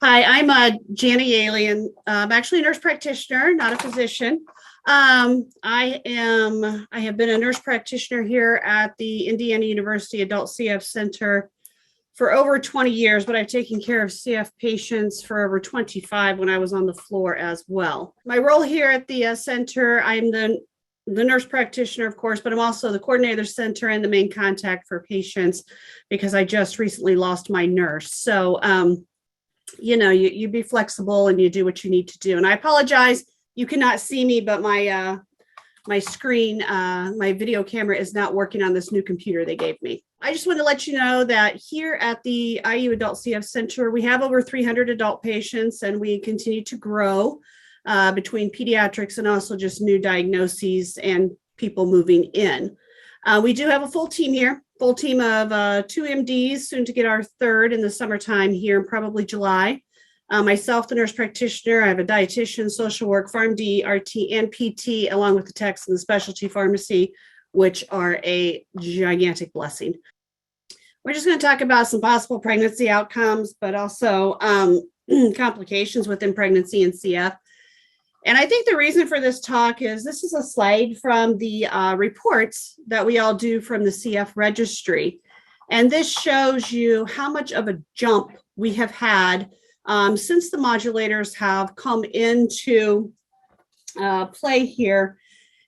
Hi, I'm Jana Yeley, and I'm actually a nurse practitioner, not a physician. I have been a nurse practitioner here at the Indiana University Adult CF Center for over 20 years, but I've taken care of CF patients for over 25 when I was on the floor as well. My role here at the center, I'm the nurse practitioner, of course, but I'm also the coordinator of the center and the main contact for patients because I just recently lost my nurse. So, you be flexible and you do what you need to do. And I apologize, you cannot see me, but my screen, my video camera is not working on this new computer they gave me. I just want to let you know that here at the IU Adult CF Center, we have over 300 adult patients, and we continue to grow between pediatrics and also just new diagnoses and people moving in. We do have a full team here. Full team of 2 MDs, soon to get our third in the summertime here in probably July. Myself, the nurse practitioner, I have a dietitian, social work, PharmD, RT, and PT, along with the techs and the specialty pharmacy, which are a gigantic blessing. We're just going to talk about some possible pregnancy outcomes, but also complications within pregnancy and CF. And I think the reason for this talk is this is a slide from the reports that we all do from the CF registry. And this shows you how much of a jump we have had since the modulators have come into play here.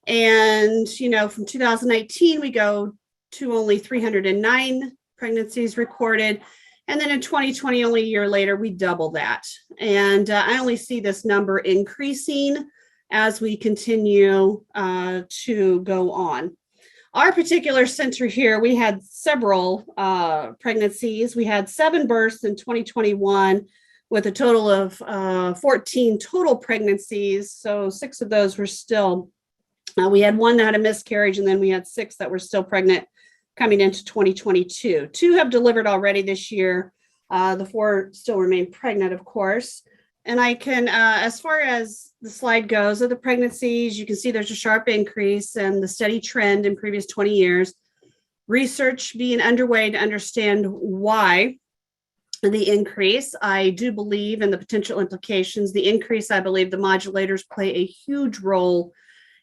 And, from 2019, we go to only 309 pregnancies recorded. And then in 2020, only a year later, we double that. And I only see this number increasing as we continue to go on. Our particular center here, we had several pregnancies. We had 7 births in 2021 with a total of 14 total pregnancies. So 6 of those were still, we had 1 that had a miscarriage, and then we had 6 that were still pregnant coming into 2022. 2 have delivered already this year. The 4 still remain pregnant, of course. And I can, as far as the slide goes of the pregnancies, you can see there's a sharp increase and the steady trend in previous 20 years. Research being underway to understand why the increase. I do believe in the potential implications. The increase, I believe the modulators play a huge role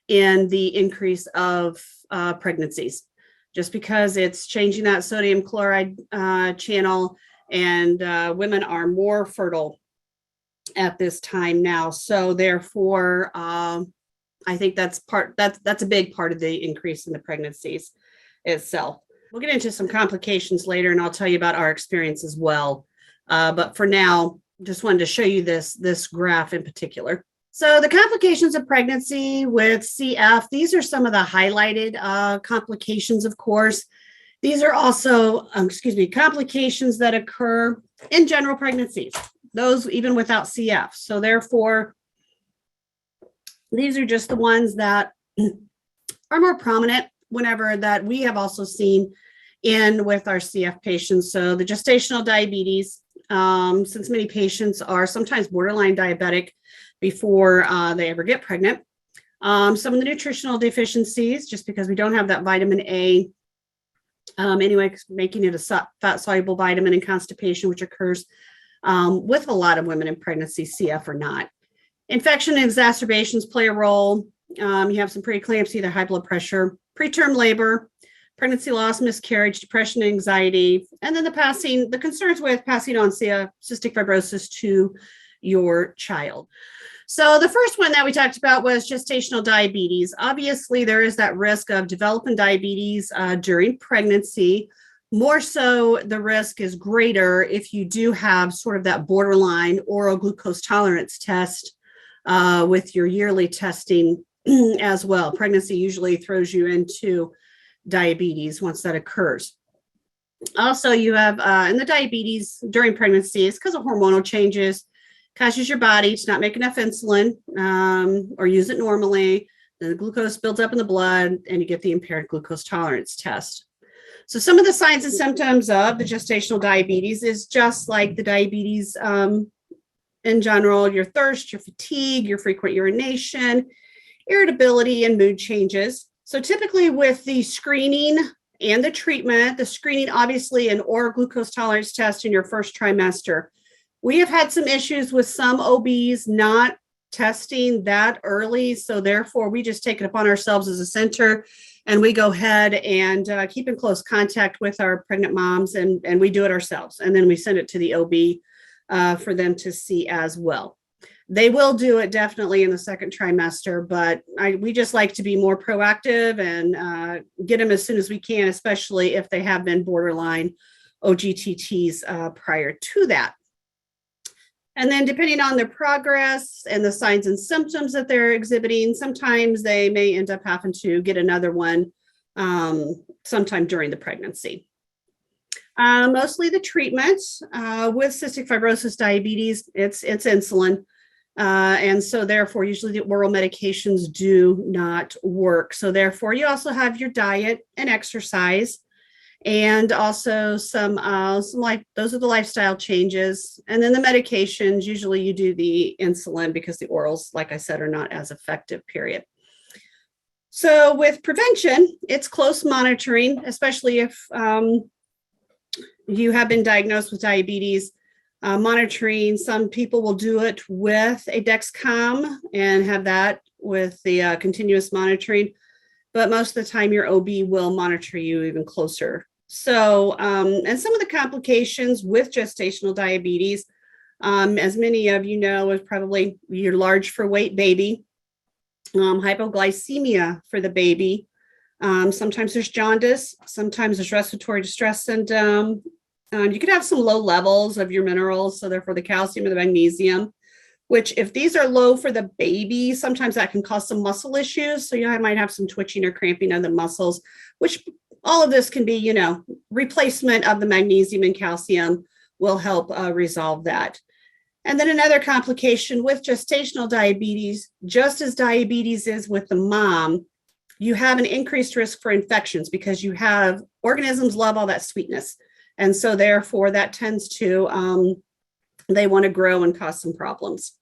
in the increase of pregnancies, just because it's changing that sodium chloride channel, and women are more fertile at this time now. So therefore, I think that's a big part of the increase in the pregnancies itself. We'll get into some complications later, and I'll tell you about our experience as well. But for now, just wanted to show you this graph in particular. So the complications of pregnancy with CF, these are some of the highlighted complications, of course. These are also, complications that occur in general pregnancies, those even without CF. So therefore, these are just the ones that are more prominent whenever that we have also seen in with our CF patients. So the gestational diabetes, since many patients are sometimes borderline diabetic before they ever get pregnant. Some of the nutritional deficiencies, just because we don't have that vitamin A, making it a fat-soluble vitamin, and constipation, which occurs with a lot of women in pregnancy, CF or not. Infection and exacerbations play a role. You have some preeclampsia, either high blood pressure, preterm labor, pregnancy loss, miscarriage, depression, anxiety, and then the concerns with passing on cystic fibrosis to your child. So the first one that we talked about was gestational diabetes. Obviously, there is that risk of developing diabetes during pregnancy. More so, the risk is greater if you do have sort of that borderline oral glucose tolerance test with your yearly testing as well. Pregnancy usually throws you into diabetes once that occurs. Also, you have in the diabetes during pregnancy, it's because of hormonal changes, causes your body to not make enough insulin or use it normally. The glucose builds up in the blood, and you get the impaired glucose tolerance test. So some of the signs and symptoms of the gestational diabetes is just like the diabetes in general: your thirst, your fatigue, your frequent urination, irritability, and mood changes. So typically with the screening and the treatment, the screening, obviously an oral glucose tolerance test in your first trimester. We have had some issues with some OBs not testing that early. So therefore, we just take it upon ourselves as a center, and we go ahead and keep in close contact with our pregnant moms, and we do it ourselves. And then we send it to the OB for them to see as well. They will do it definitely in the second trimester, but we just like to be more proactive and get them as soon as we can, especially if they have been borderline OGTTs prior to that. And then depending on their progress and the signs and symptoms that they're exhibiting, sometimes they may end up having to get another one sometime during the pregnancy. Mostly the treatment with cystic fibrosis diabetes, it's insulin. And so therefore, usually the oral medications do not work. So therefore, you also have your diet and exercise. And also some like those are the lifestyle changes. And then the medications, usually you do the insulin because the orals, like I said, are not as effective, period. So with prevention, it's close monitoring, especially if you have been diagnosed with diabetes. Monitoring, some people will do it with a Dexcom and have that with the continuous monitoring. But most of the time, your OB will monitor you even closer. So, and some of the complications with gestational diabetes, as many of you know, is probably your large for weight baby, hypoglycemia for the baby. Sometimes there's jaundice, sometimes there's respiratory distress syndrome. You could have some low levels of your minerals, so therefore the calcium and the magnesium, which if these are low for the baby, sometimes that can cause some muscle issues. So you might have some twitching or cramping of the muscles, which all of this can be, replacement of the magnesium and calcium will help resolve that. And then another complication with gestational diabetes, just as diabetes is with the mom, you have an increased risk for infections because you have organisms love all that sweetness. And so therefore that tends to, they want to grow and cause some problems.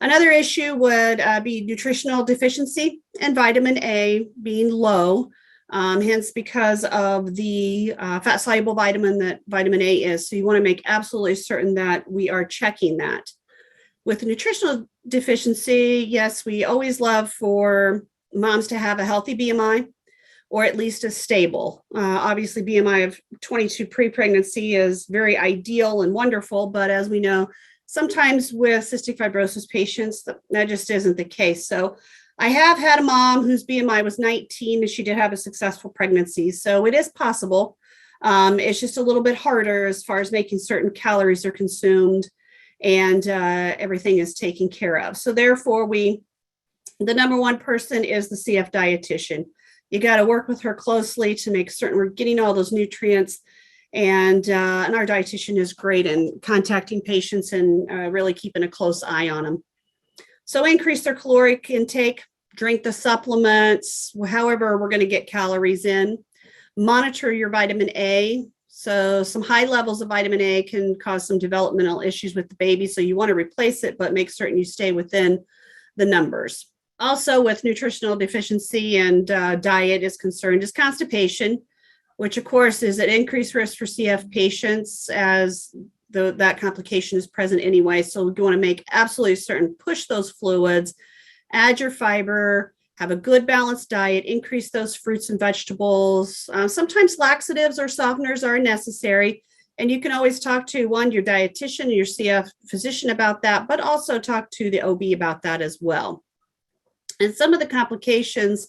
Another issue would be nutritional deficiency and vitamin A being low. Hence, because of the fat-soluble vitamin that vitamin A is. So you want to make absolutely certain that we are checking that. With nutritional deficiency, yes, we always love for moms to have a healthy BMI or at least a stable. Obviously, BMI of 22 pre-pregnancy is very ideal and wonderful, but as we know, sometimes with cystic fibrosis patients, that just isn't the case. So I have had a mom whose BMI was 19 and she did have a successful pregnancy. So it is possible. It's just a little bit harder as far as making certain calories are consumed and everything is taken care of. So therefore, the number one person is the CF dietitian. You got to work with her closely to make certain we're getting all those nutrients. And our dietitian is great in contacting patients and really keeping a close eye on them. So increase their caloric intake, drink the supplements, however we're going to get calories in. Monitor your vitamin A. So some high levels of vitamin A can cause some developmental issues with the baby. So you want to replace it, but make certain you stay within the numbers. Also with nutritional deficiency and diet is concerned is constipation, which of course is an increased risk for CF patients as that complication is present anyway. So we want to make absolutely certain, push those fluids, add your fiber, have a good balanced diet, increase those fruits and vegetables. Sometimes laxatives or softeners are necessary. And you can always talk to your dietitian, or your CF physician about that, but also talk to the OB about that as well. And some of the complications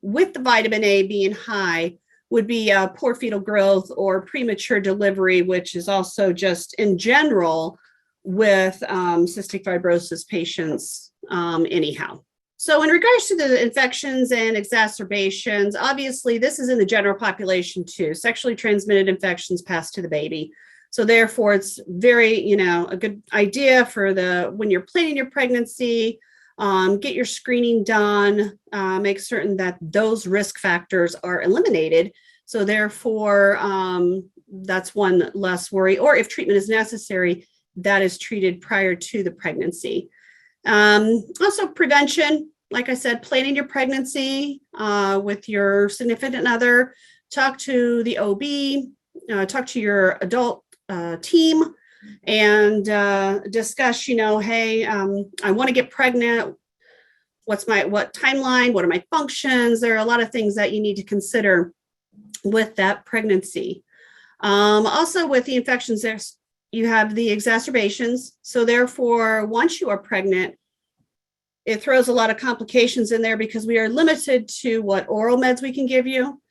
with the vitamin A being high would be poor fetal growth or premature delivery, which is also just in general with cystic fibrosis patients anyhow. So in regards to the infections and exacerbations, obviously this is in the general population too. Sexually transmitted infections pass to the baby. So therefore it's very, a good idea for when you're planning your pregnancy, get your screening done, make certain that those risk factors are eliminated. So therefore, that's one less worry. Or if treatment is necessary, that is treated prior to the pregnancy. Also prevention, like I said, planning your pregnancy with your significant other, talk to the OB, talk to your adult team and discuss, hey, I want to get pregnant. What timeline? What are my functions? There are a lot of things that you need to consider with that pregnancy. Also with the infections, you have the exacerbations. So therefore, once you are pregnant, it throws a lot of complications in there because we are limited to what oral meds we can give you,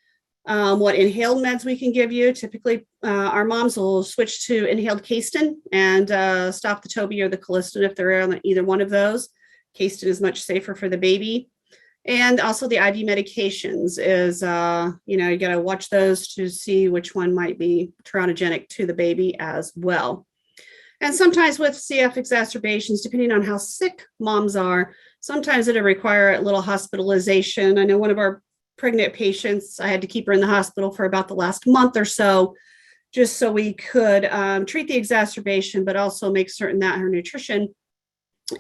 what inhaled meds we can give you. Typically, our moms will switch to inhaled Caistin and stop the Toby or the Colistin if they're on either one of those. Caistin is much safer for the baby. And also the IV medications is, you got to watch those to see which one might be teratogenic to the baby as well. And sometimes with CF exacerbations, depending on how sick moms are, sometimes it'll require a little hospitalization. I know one of our pregnant patients, I had to keep her in the hospital for about the last month or so, just so we could treat the exacerbation, but also make certain that her nutrition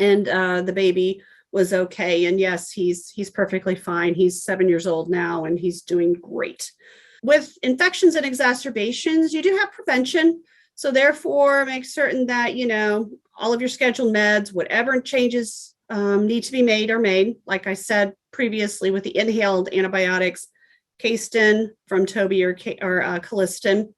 and the baby was okay. And yes, he's perfectly fine. He's 7 years old now, and he's doing great. With infections and exacerbations, you do have prevention. So therefore, make certain that, all of your scheduled meds, whatever changes need to be made are made. Like I said previously, with the inhaled antibiotics, Caistin from Toby or Colistin.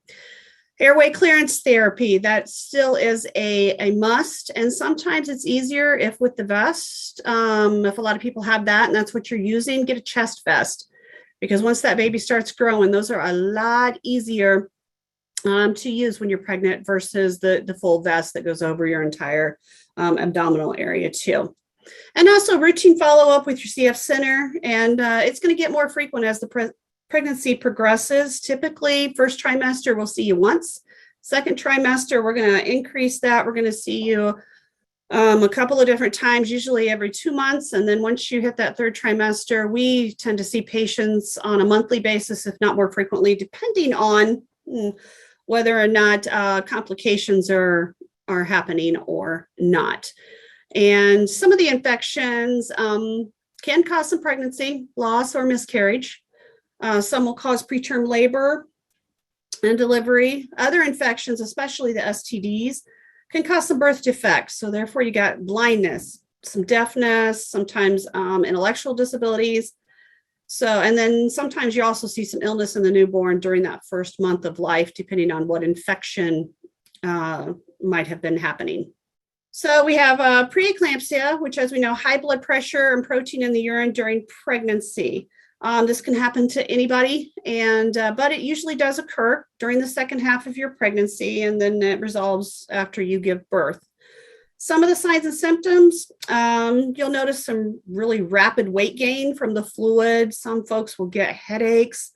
Airway clearance therapy, that still is a must. And sometimes it's easier if with the vest, if a lot of people have that and that's what you're using, get a chest vest. Because once that baby starts growing, those are a lot easier to use when you're pregnant versus the full vest that goes over your entire abdominal area too. And also routine follow-up with your CF center. And it's going to get more frequent as the pregnancy progresses. Typically, first trimester, we'll see you once. Second trimester, we're going to increase that. We're going to see you a couple of different times, usually every 2 months. And then once you hit that third trimester, we tend to see patients on a monthly basis, if not more frequently, depending on whether or not complications are happening or not. And some of the infections can cause some pregnancy loss or miscarriage. Some will cause preterm labor and delivery. Other infections, especially the STDs, can cause some birth defects. So therefore, you got blindness, some deafness, sometimes intellectual disabilities. So, and then sometimes you also see some illness in the newborn during that first month of life, depending on what infection might have been happening. So we have preeclampsia, which, as we know, high blood pressure and protein in the urine during pregnancy. This can happen to anybody, but it usually does occur during the second half of your pregnancy, and then it resolves after you give birth. Some of the signs and symptoms, you'll notice some really rapid weight gain from the fluid. Some folks will get headaches.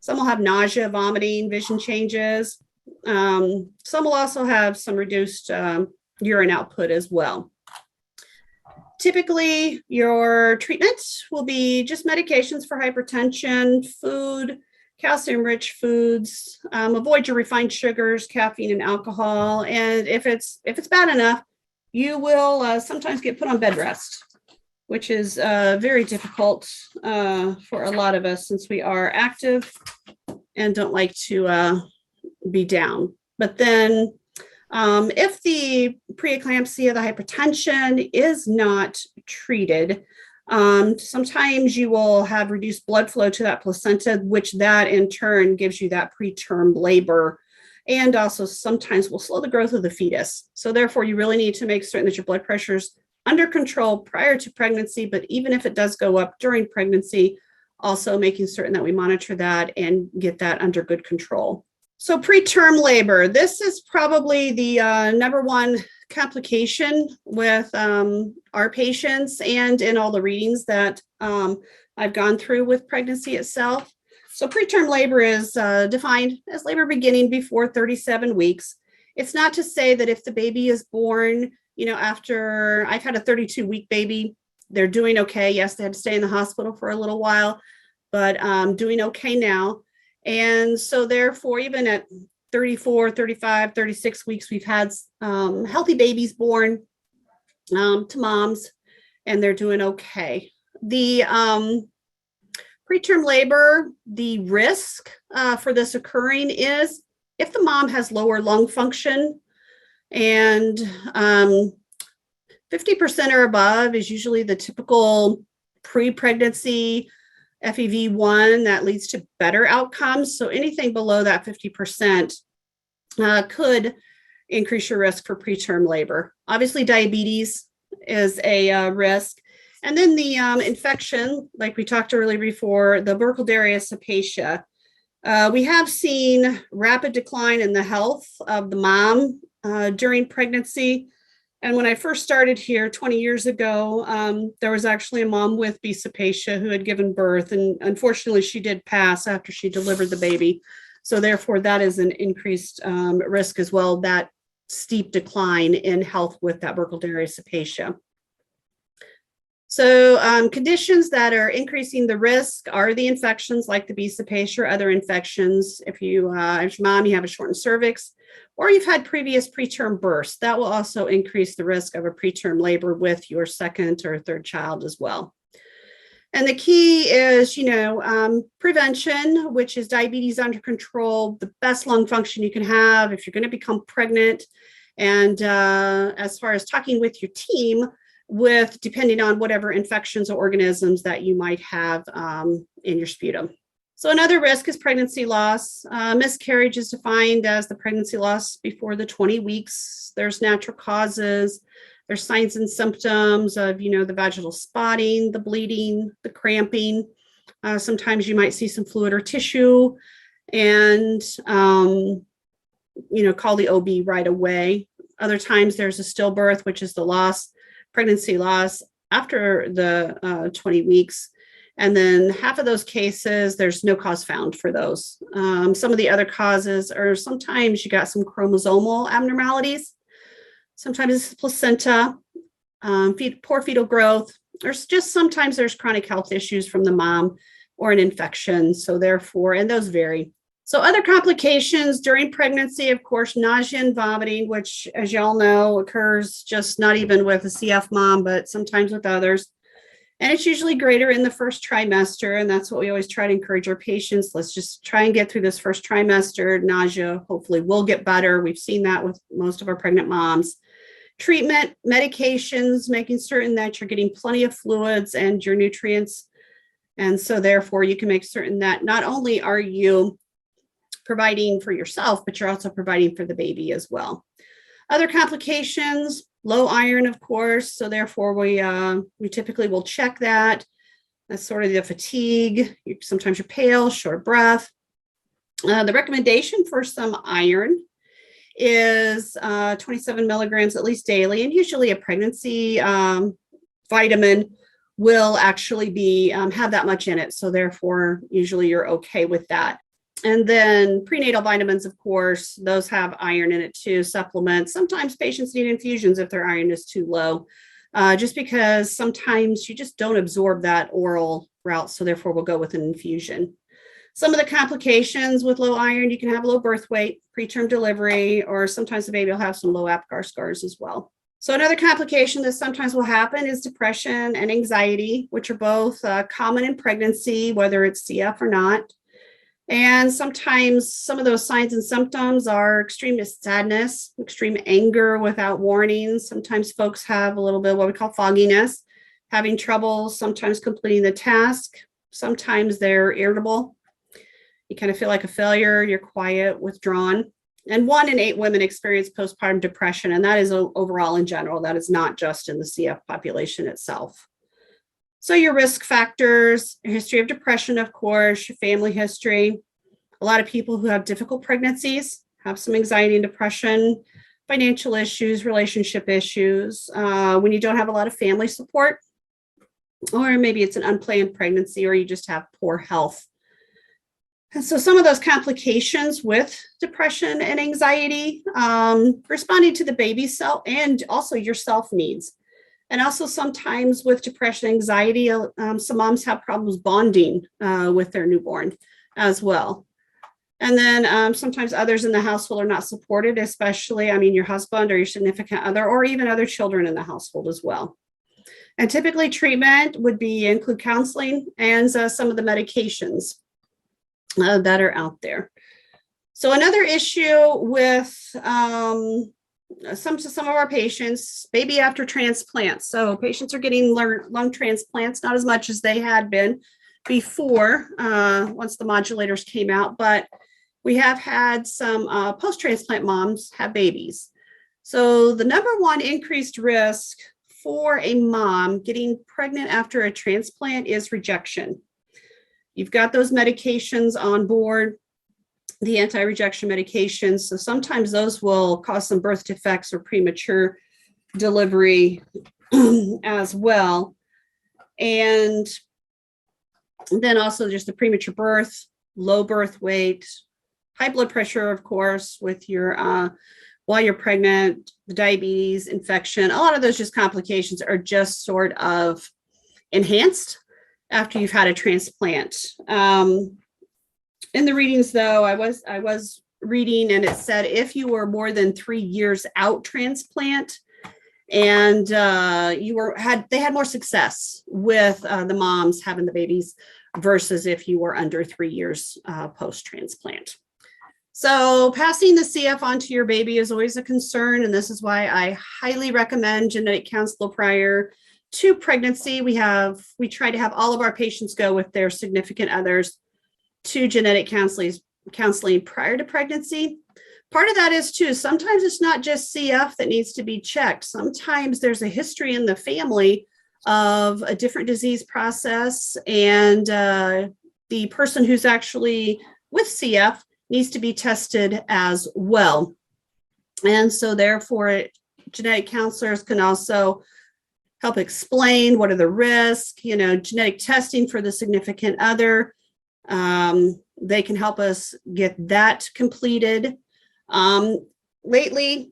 Some will have nausea, vomiting, vision changes. Some will also have some reduced urine output as well. Typically, your treatment will be just medications for hypertension, food, calcium-rich foods. Avoid your refined sugars, caffeine, and alcohol. And if it's bad enough, you will sometimes get put on bed rest, which is very difficult for a lot of us since we are active and don't like to be down. But then if the preeclampsia, the hypertension is not treated, sometimes you will have reduced blood flow to that placenta, which that in turn gives you that preterm labor, and also sometimes will slow the growth of the fetus. So therefore, you really need to make certain that your blood pressure is under control prior to pregnancy, but even if it does go up during pregnancy, also making certain that we monitor that and get that under good control. So preterm labor, this is probably the number one complication with our patients and in all the readings that I've gone through with pregnancy itself. So preterm labor is defined as labor beginning before 37 weeks. It's not to say that if the baby is born, after I've had a 32-week baby, they're doing okay. Yes, they had to stay in the hospital for a little while, but doing okay now. And so therefore, even at 34, 35, 36 weeks, we've had healthy babies born to moms, and they're doing okay. The preterm labor, the risk for this occurring is if the mom has lower lung function And 50% or above is usually the typical pre-pregnancy FEV1 that leads to better outcomes. So anything below that 50% could increase your risk for preterm labor. Obviously, diabetes is a risk. And then the infection, like we talked earlier before, the Burkholderia cepacia. We have seen rapid decline in the health of the mom during pregnancy. And when I first started here 20 years ago, there was actually a mom with B. cepacia who had given birth. And unfortunately, she did pass after she delivered the baby. So therefore, that is an increased risk as well, that steep decline in health with that Burkholderia cepacia. So conditions that are increasing the risk are the infections like the B. cepacia or other infections. If you, as your mom, you have a shortened cervix, or you've had previous preterm births, that will also increase the risk of a preterm labor with your second or third child as well. And the key is, prevention, which is diabetes under control, the best lung function you can have if you're going to become pregnant. And as far as talking with your team, depending on whatever infections or organisms that you might have in your sputum. So another risk is pregnancy loss. Miscarriage is defined as the pregnancy loss before the 20 weeks. There's natural causes. There's signs and symptoms of, the vaginal spotting, the bleeding, the cramping. Sometimes you might see some fluid or tissue and, call the OB right away. Other times there's a stillbirth, which is the pregnancy loss after the 20 weeks. And then half of those cases, there's no cause found for those. Some of the other causes are sometimes you got some chromosomal abnormalities. Sometimes it's placenta, poor fetal growth, or just sometimes there's chronic health issues from the mom or an infection. So therefore, and those vary. So other complications during pregnancy, of course, nausea and vomiting, which, as y'all know, occurs just not even with a CF mom, but sometimes with others. And it's usually greater in the first trimester. And that's what we always try to encourage our patients. Let's just try and get through this first trimester. Nausea hopefully will get better. We've seen that with most of our pregnant moms. Treatment, medications, making certain that you're getting plenty of fluids and your nutrients. And so therefore you can make certain that not only are you providing for yourself, but you're also providing for the baby as well. Other complications, low iron, of course. So therefore we typically will check that. That's sort of the fatigue. Sometimes you're pale, short breath. The recommendation for some iron is 27 milligrams at least daily. And usually a pregnancy vitamin will actually have that much in it. So therefore, usually you're okay with that. And then prenatal vitamins, of course, those have iron in it too, supplements. Sometimes patients need infusions if their iron is too low, just because sometimes you just don't absorb that oral route. So therefore, we'll go with an infusion. Some of the complications with low iron, you can have low birth weight, preterm delivery, or sometimes the baby will have some low Apgar scars as well. So another complication that sometimes will happen is depression and anxiety, which are both common in pregnancy, whether it's CF or not. And sometimes some of those signs and symptoms are extreme sadness, extreme anger without warning. Sometimes folks have a little bit of what we call fogginess, having trouble sometimes completing the task. Sometimes they're irritable. You kind of feel like a failure. You're quiet, withdrawn. And 1 in 8 women experience postpartum depression. And that is overall in general. That is not just in the CF population itself. So your risk factors, history of depression, of course, your family history. A lot of people who have difficult pregnancies have some anxiety and depression, financial issues, relationship issues. When you don't have a lot of family support, or maybe it's an unplanned pregnancy, or you just have poor health. And so some of those complications with depression and anxiety, responding to the baby's self and also your self needs. And also sometimes with depression, anxiety, some moms have problems bonding with their newborn as well. And then sometimes others in the household are not supported, especially, your husband or your significant other, or even other children in the household as well. And typically treatment would include counseling and some of the medications that are out there. So another issue with some of our patients, maybe after transplants. So patients are getting lung transplants, not as much as they had been before, once the modulators came out, but we have had some post-transplant moms have babies. So the number one increased risk for a mom getting pregnant after a transplant is rejection. You've got those medications on board, the anti-rejection medications. So sometimes those will cause some birth defects or premature delivery as well. And then also just the premature birth, low birth weight, high blood pressure, of course, with your while you're pregnant, the diabetes, infection, a lot of those just complications are just sort of enhanced after you've had a transplant. In the readings, though, I was reading, and it said if you were more than 3 years out transplant, and they had more success with the moms having the babies versus if you were under 3 years post transplant. So passing the CF on to your baby is always a concern, and this is why I highly recommend genetic counselor prior to pregnancy. We try to have all of our patients go with their significant others to genetic counseling prior to pregnancy. Part of that is too, sometimes it's not just CF that needs to be checked. Sometimes there's a history in the family of a different disease process, and the person who's actually with CF needs to be tested as well. And so therefore, genetic counselors can also help explain what are the risks, genetic testing for the significant other. They can help us get that completed. Lately,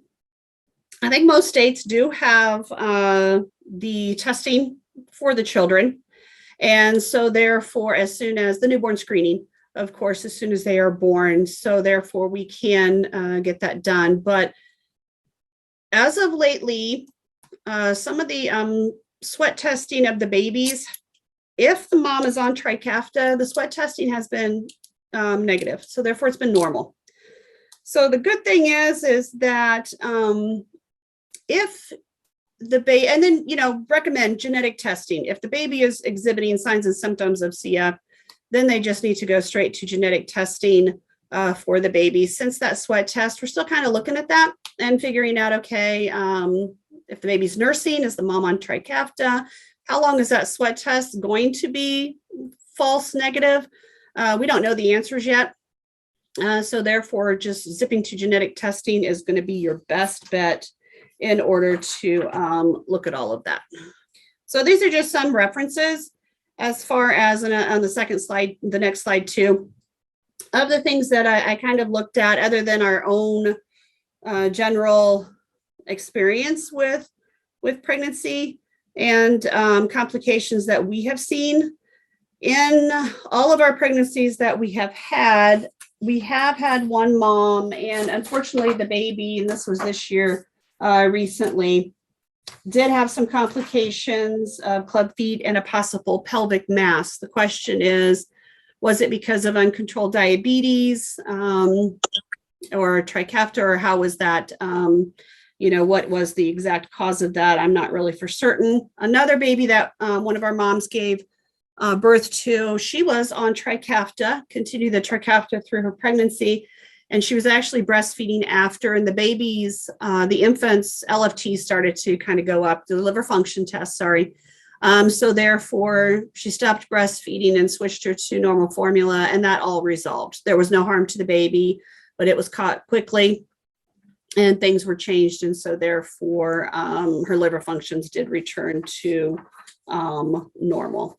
I think most states do have the testing for the children. And so therefore, as soon as the newborn screening, of course, as soon as they are born, so therefore we can get that done. But as of lately, some of the sweat testing of the babies, if the mom is on Trikafta, the sweat testing has been negative. So therefore it's been normal. So the good thing is that if the baby, and then, recommend genetic testing. If the baby is exhibiting signs and symptoms of CF, then they just need to go straight to genetic testing for the baby. Since that sweat test, we're still kind of looking at that and figuring out, okay, if the baby's nursing, is the mom on Trikafta? How long is that sweat test going to be false negative? We don't know the answers yet. So therefore, just zipping to genetic testing is going to be your best bet in order to look at all of that. So these are just some references as far as on the second slide, the next slide too, of the things that I kind of looked at other than our own general experience with pregnancy and complications that we have seen. In all of our pregnancies that we have had one mom, and unfortunately the baby, and this was this year recently, did have some complications of club feet and a possible pelvic mass. The question is, was it because of uncontrolled diabetes or Trikafta, or how was that? What was the exact cause of that? I'm not really for certain. Another baby that one of our moms gave birth to, she was on Trikafta, continued the Trikafta through her pregnancy, and she was actually breastfeeding after, and the baby's, the infant's LFT started to kind of go up, the liver function test, sorry. So therefore, she stopped breastfeeding and switched her to normal formula, and that all resolved. There was no harm to the baby, but it was caught quickly, and things were changed, and so therefore, her liver functions did return to normal.